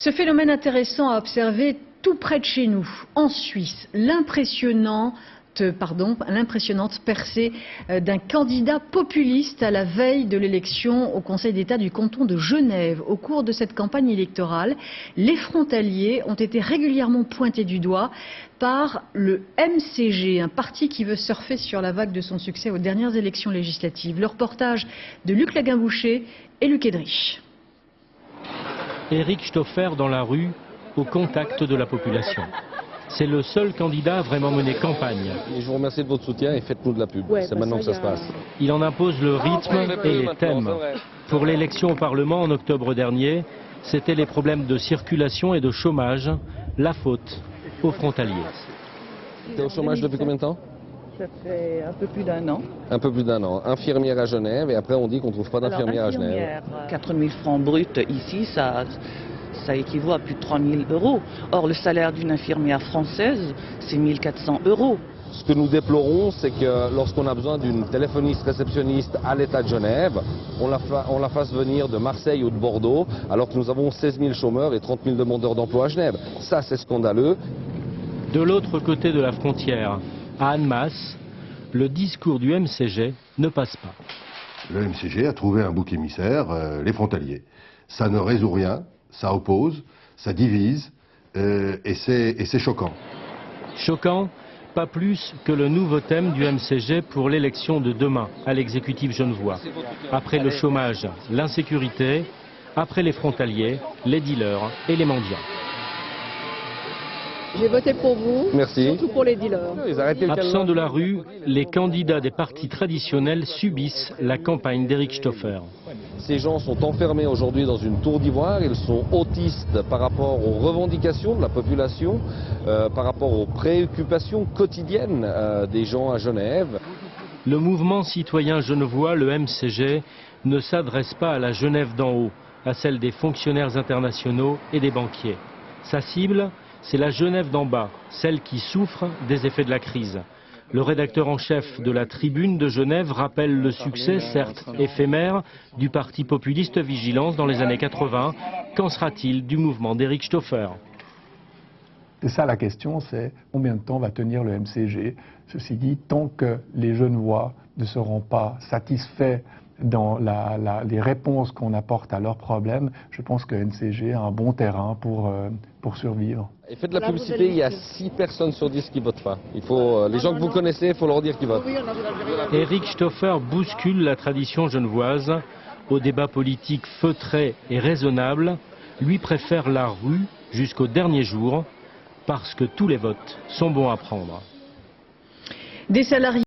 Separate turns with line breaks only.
Ce phénomène intéressant à observer tout près de chez nous, en Suisse, l'impressionnante percée d'un candidat populiste à la veille de l'élection au Conseil d'État du canton de Genève. Au cours de cette campagne électorale, les frontaliers ont été régulièrement pointés du doigt par le MCG, un parti qui veut surfer sur la vague de son succès aux dernières élections législatives. Le reportage de Luc Laguin-Boucher et Luc Edrich.
Eric Stoffer dans la rue, au contact de la population. C'est le seul candidat à vraiment mener campagne.
Et je vous remercie de votre soutien et faites-nous de la pub. C'est maintenant que ça se passe.
Il en impose le rythme et les thèmes. Pour l'élection au Parlement en octobre dernier, c'était les problèmes de circulation et de chômage, la faute aux frontaliers.
T'es au chômage depuis combien de temps?
Ça fait un peu plus d'un an.
Un peu plus d'un an. Infirmière à Genève et après on dit qu'on ne trouve pas d'infirmière à Genève.
4 000 francs bruts ici, ça équivaut à plus de 3 000 euros. Or, le salaire d'une infirmière française, c'est 1 400 euros.
Ce que nous déplorons, c'est que lorsqu'on a besoin d'une téléphoniste réceptionniste à l'État de Genève, on la fasse venir de Marseille ou de Bordeaux, alors que nous avons 16 000 chômeurs et 30 000 demandeurs d'emploi à Genève. Ça, c'est scandaleux.
De l'autre côté de la frontière, à Annemasse, le discours du MCG ne passe pas.
Le MCG a trouvé un bouc émissaire, les frontaliers. Ça ne résout rien, ça oppose, ça divise, et c'est choquant.
Choquant, pas plus que le nouveau thème du MCG pour l'élection de demain à l'exécutif genevois. Après le chômage, l'insécurité, après les frontaliers, les dealers et les mendiants.
J'ai voté pour vous,
merci.
Surtout pour les dealers.
Absents de la rue, les candidats des partis traditionnels subissent la campagne d'Eric Stoffer.
Ces gens sont enfermés aujourd'hui dans une tour d'ivoire, ils sont autistes par rapport aux revendications de la population, par rapport aux préoccupations quotidiennes des gens à Genève.
Le mouvement citoyen genevois, le MCG, ne s'adresse pas à la Genève d'en haut, à celle des fonctionnaires internationaux et des banquiers. Sa cible, c'est la Genève d'en bas, celle qui souffre des effets de la crise. Le rédacteur en chef de la Tribune de Genève rappelle le succès, certes éphémère, du parti populiste Vigilance dans les années 80. Qu'en sera-t-il du mouvement d'Eric Stoffer?
C'est ça la question, c'est combien de temps va tenir le MCG? Ceci dit, tant que les Genevois ne seront pas satisfaits dans les réponses qu'on apporte à leurs problèmes, je pense que le MCG a un bon terrain pour survivre.
Et faites de la publicité, il y a 6 personnes sur 10 qui ne votent pas. Les gens que vous connaissez, il faut leur dire qu'ils votent.
Eric Stoffer bouscule la tradition genevoise. Au débat politique feutré et raisonnable, lui préfère la rue jusqu'au dernier jour, parce que tous les votes sont bons à prendre.
Des salariés